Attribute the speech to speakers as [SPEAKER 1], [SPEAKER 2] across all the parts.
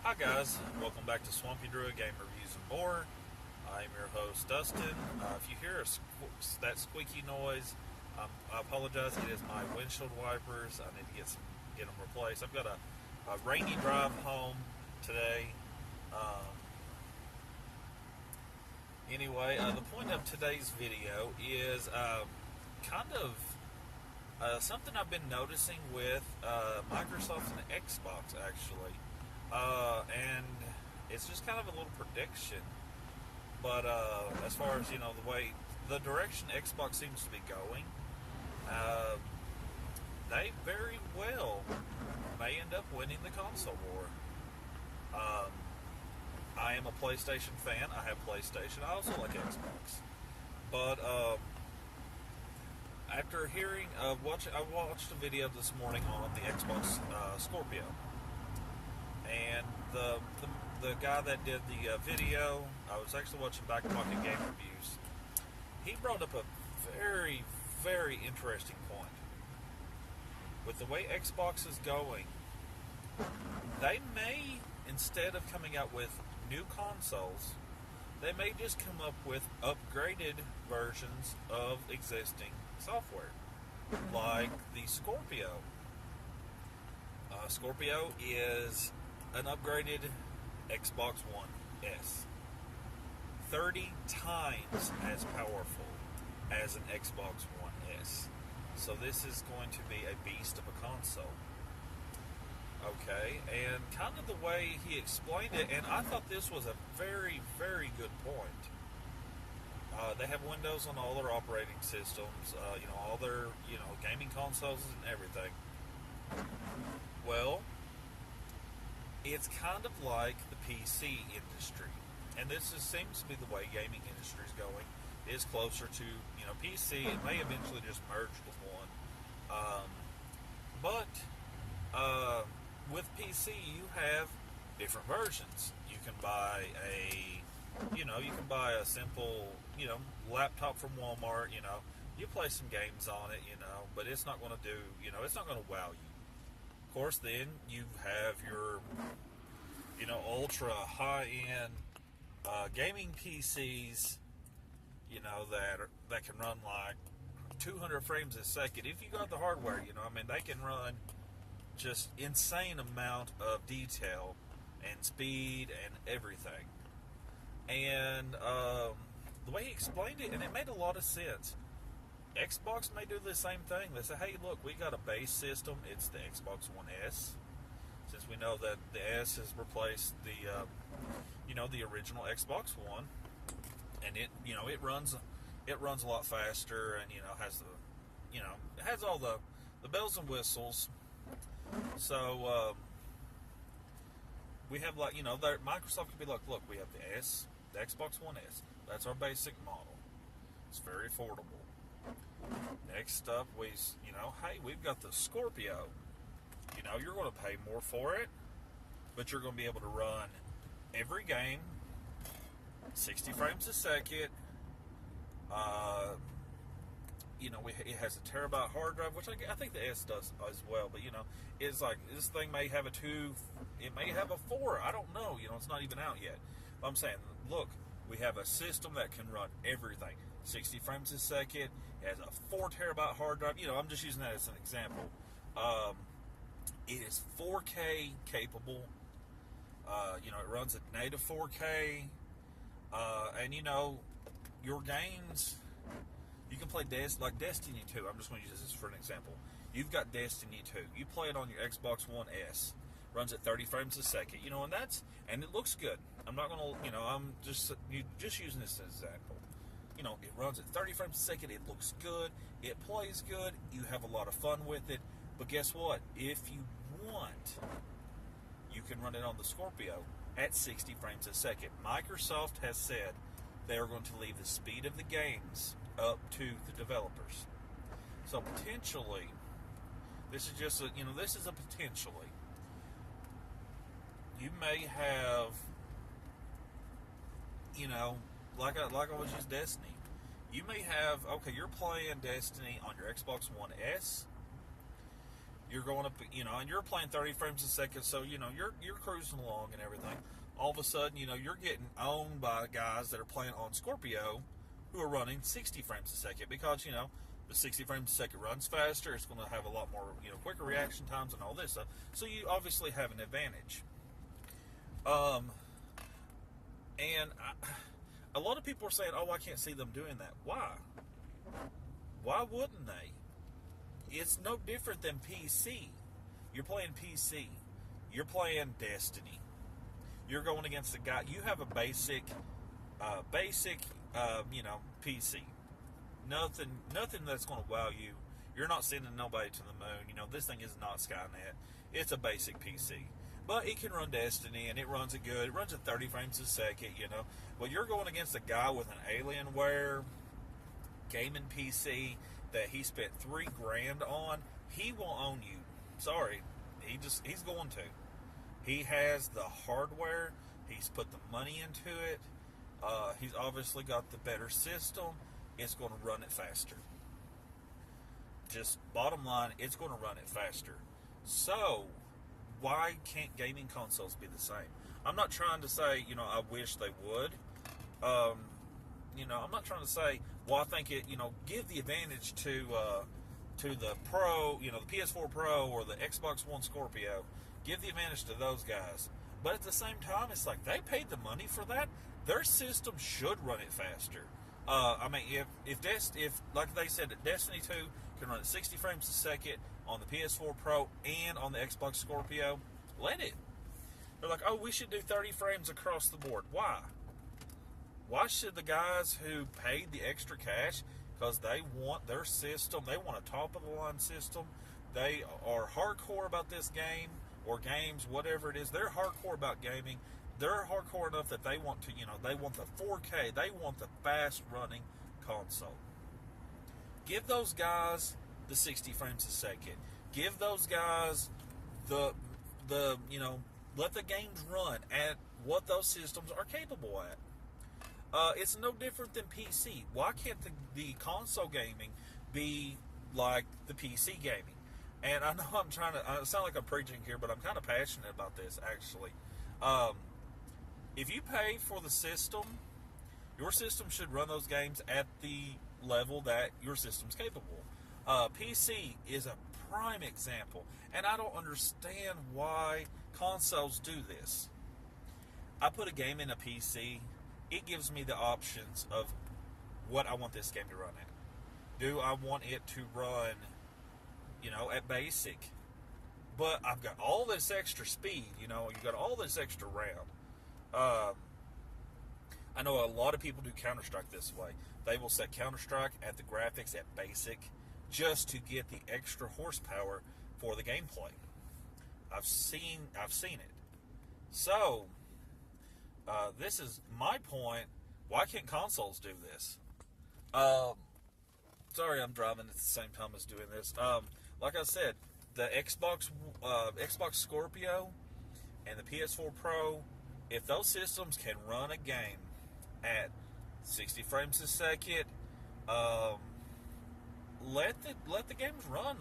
[SPEAKER 1] Hi guys, welcome back to Swampy Druid Game Reviews and More. I'm your host Dustin. If you hear that squeaky noise, I apologize. It is my windshield wipers. I need to get them replaced. I've got a rainy drive home today. Um, anyway, the point of today's video is kind of something I've been noticing with Microsoft and Xbox actually. And it's just kind of a little prediction. But as far as the direction Xbox seems to be going, uh, they very well may end up winning the console war. I am a PlayStation fan. I have PlayStation. I also like Xbox. But after hearing I watched a video this morning on the Xbox Scorpio. And the guy that did the video, I was actually watching Back Pocket Game Reviews. He brought up a very, very interesting point. With the way Xbox is going, they may, instead of coming out with new consoles, they may just come up with upgraded versions of existing software, like the Scorpio. Scorpio is an upgraded Xbox One S. 30 times as powerful as an Xbox One S. So this is going to be a beast of a console. Okay, and kind of the way he explained it, and I thought this was a very, very good point. They have Windows on all their operating systems, all their, gaming consoles and everything. Well, it's kind of like the PC industry, and seems to be the way gaming industry is going. Is closer to PC. It may eventually just merge with one, but with PC you have different versions. You can buy a simple laptop from Walmart. You play some games on it. But it's not going to do. It's not going to wow you. Of course, then you have your, ultra high-end gaming PCs, that can run like 200 frames a second. If you got the hardware, they can run just insane amount of detail and speed and everything. And the way he explained it, and it made a lot of sense. Xbox may do the same thing. They say, hey, look, we got a base system. It's the Xbox One S. Since we know that the S has replaced the, the original Xbox One. And it runs a lot faster and, has it has all the bells and whistles. So, we have Microsoft could be like, look, we have the S, the Xbox One S. That's our basic model. It's very affordable. Next up, hey, we've got the Scorpio. You're going to pay more for it, but you're going to be able to run every game, 60 frames a second. It has a terabyte hard drive, which I think the S does as well. But it's like this thing may have a 2, it may have a 4. I don't know. It's not even out yet. But I'm saying, look, we have a system that can run everything. 60 frames a second. It has a 4 terabyte hard drive. I'm just using that as an example. It is 4K capable. It runs at native 4K. And your games, you can play like Destiny 2. I'm just going to use this for an example. You've got Destiny 2. You play it on your Xbox One S. Runs at 30 frames a second. And it looks good. I'm not going to, I'm just using this as an example. It runs at 30 frames a second. It looks good. It plays good. You have a lot of fun with it. But guess what? If you want, you can run it on the Scorpio at 60 frames a second. Microsoft has said they are going to leave the speed of the games up to the developers. So potentially, this is a potentially. You may have, like I was just Destiny. You may have, you're playing Destiny on your Xbox One S. You're going up, and you're playing 30 frames a second, so you're cruising along and everything. All of a sudden, you're getting owned by guys that are playing on Scorpio, who are running 60 frames a second because the 60 frames a second runs faster. It's going to have a lot more quicker reaction times and all this stuff. So you obviously have an advantage. A lot of people are saying, "Oh, I can't see them doing that." Why? Why wouldn't they? It's no different than PC. You're playing PC. You're playing Destiny. You're going against a guy. You have a basic, PC. Nothing that's going to wow you. You're not sending nobody to the moon. This thing is not Skynet. It's a basic PC. But it can run Destiny, and it runs it good. It runs at 30 frames a second, Well, you're going against a guy with an Alienware gaming PC that he spent $3,000 on. He will own you. Sorry. He's going to. He has the hardware. He's put the money into it. He's obviously got the better system. It's going to run it faster. Just bottom line, it's going to run it faster. So, why can't gaming consoles be the same? I'm not trying to say, I wish they would. I'm not trying to say, well, I think it, give the advantage to the Pro, the PS4 Pro or the Xbox One Scorpio. Give the advantage to those guys. But at the same time, it's like they paid the money for that. Their system should run it faster. If like they said, that Destiny 2 can run at 60 frames a second on the PS4 Pro and on the Xbox Scorpio, let it. They're like, oh, we should do 30 frames across the board. Why? Why should the guys who paid the extra cash, because they want their system, they want a top-of-the-line system, they are hardcore about this game, or games, whatever it is, they're hardcore about gaming, they're hardcore enough that they want to, they want the 4K, they want the fast-running console. Give those guys the 60 frames a second. Give those guys the let the games run at what those systems are capable at. It's no different than PC. Why can't the console gaming be like the PC gaming? And I know I sound like I'm preaching here, but I'm kind of passionate about this, actually. If you pay for the system, your system should run those games at the level that your system's capable. PC is a prime example, and I don't understand why consoles do this. I put a game in a PC, it gives me the options of what I want this game to run at. Do I want it to run, at basic? But I've got all this extra speed, you've got all this extra RAM. I know a lot of people do Counter-Strike this way. They will set Counter-Strike at the graphics at basic just to get the extra horsepower for the gameplay. I've seen it. So, this is my point. Why can't consoles do this? Sorry, I'm driving at the same time as doing this. Like I said, the Xbox Scorpio and the PS4 Pro, if those systems can run a game at 60 frames a second, let the games run.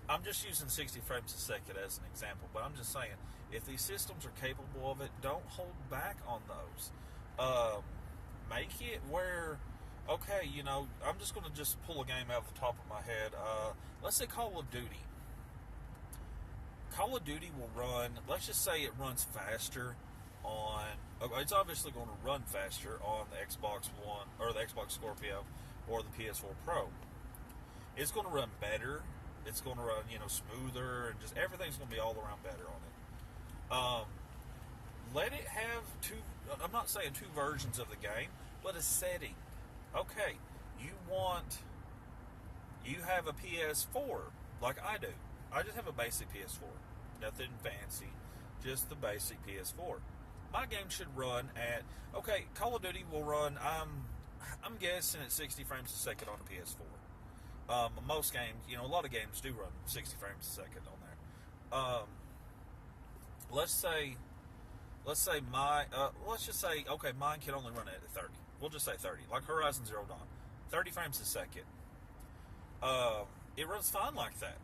[SPEAKER 1] I'm just using 60 frames a second as an example, but I'm just saying, if these systems are capable of it, don't hold back on those. Make it where, okay, I'm just going to just pull a game out of the top of my head. Let's say Call of Duty. Call of Duty will run, let's just say it runs faster on, it's obviously going to run faster on the Xbox One, or the Xbox Scorpio, or the PS4 Pro. It's going to run better. It's going to run, smoother, and just everything's going to be all around better on it. Let it have I'm not saying two versions of the game, but a setting. Okay, you have a PS4, like I do. I just have a basic PS4. Nothing fancy, just the basic PS4. My game should run at, okay, Call of Duty will run, I'm guessing at 60 frames a second on a PS4. Most games, a lot of games do run 60 frames a second on there. Let's just say, okay, mine can only run at 30. We'll just say 30, like Horizon Zero Dawn. 30 frames a second. It runs fine like that.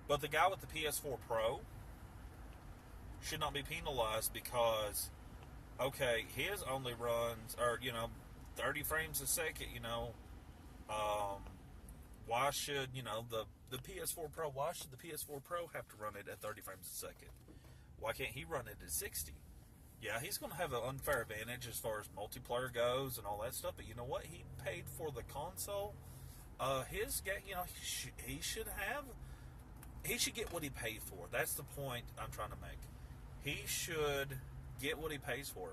[SPEAKER 1] But the guy with the PS4 Pro should not be penalized because, okay, his only runs are, 30 frames a second, um, why should, the PS4 Pro, why should the PS4 Pro have to run it at 30 frames a second? Why can't he run it at 60? Yeah, he's going to have an unfair advantage as far as multiplayer goes and all that stuff, but you know what? He paid for the console. His game, he should get what he paid for. That's the point I'm trying to make. He should get what he pays for.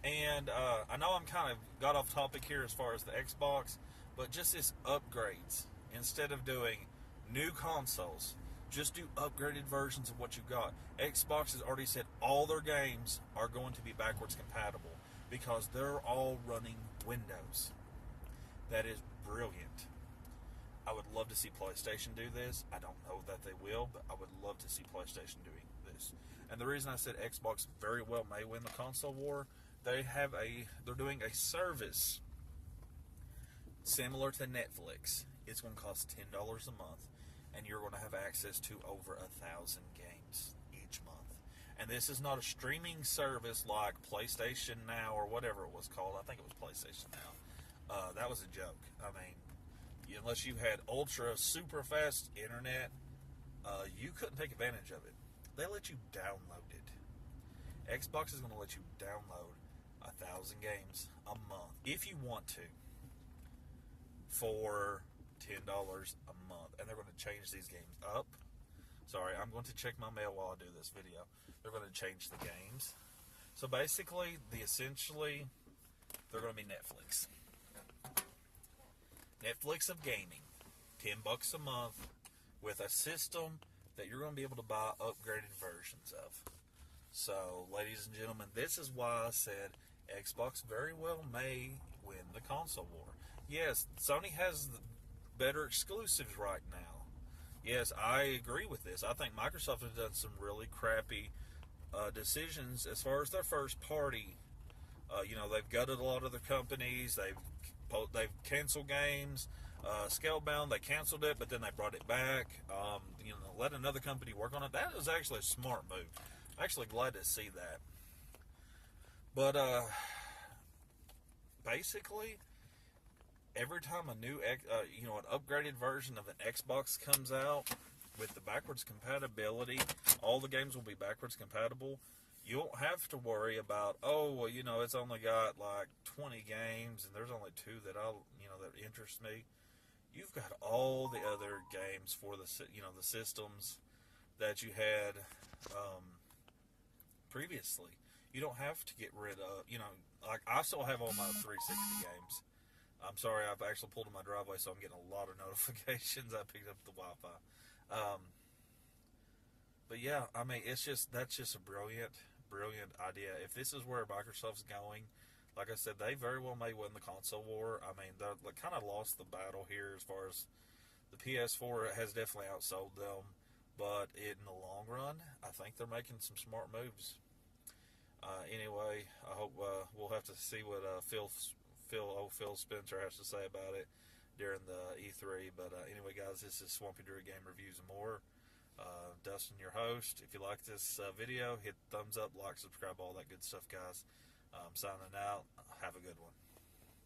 [SPEAKER 1] And I know I'm kind of got off topic here as far as the Xbox, but just as upgrades, instead of doing new consoles, just do upgraded versions of what you got. Xbox has already said all their games are going to be backwards compatible because they're all running Windows. That is brilliant. I would love to see PlayStation do this. I don't know that they will, but I would love to see PlayStation doing this. And the reason I said Xbox very well may win the console war, they're doing a service similar to Netflix. It's going to cost $10 a month, and you're going to have access to over 1,000 games each month. And this is not a streaming service like PlayStation Now or whatever it was called. I think it was PlayStation Now. That was a joke. I mean, unless you had ultra super fast internet, you couldn't take advantage of it. They let you download it. Xbox is going to let you download 1,000 games a month if you want to for $10 a month, and they're going to change these games up. Sorry, I'm going to check my mail while I do this video. They're going to change the games. So basically, they're going to be Netflix. Netflix of gaming. $10 a month with a system that you're going to be able to buy upgraded versions of. So, ladies and gentlemen, this is why I said Xbox very well may win the console war. Yes, Sony has better exclusives right now. Yes, I agree with this. I think Microsoft has done some really crappy decisions as far as their first party. They've gutted a lot of their companies. They've canceled games. Scalebound, they canceled it, but then they brought it back. Let another company work on it. That was actually a smart move. I'm actually glad to see that. But basically, every time a new, an upgraded version of an Xbox comes out with the backwards compatibility, all the games will be backwards compatible. You won't have to worry about, it's only got like 20 games and there's only 2 that that interest me. You've got all the other games for the systems that you had previously. You don't have to get rid of, like I still have all my 360 games. I'm sorry, I've actually pulled in my driveway, so I'm getting a lot of notifications. I picked up the Wi-Fi. But yeah, I mean, that's just a brilliant idea. If this is where Microsoft's going, like I said, they very well may win the console war. I mean, they kind of lost the battle here as far as the PS4 has definitely outsold them. But in the long run, I think they're making some smart moves. Anyway, I hope we'll have to see what Phil Spencer has to say about it during the E3. But anyway, guys, this is Swampy Drew Game Reviews and More. Dustin, your host. If you like this video, hit thumbs up, like, subscribe, all that good stuff, guys. Signing out. Have a good one.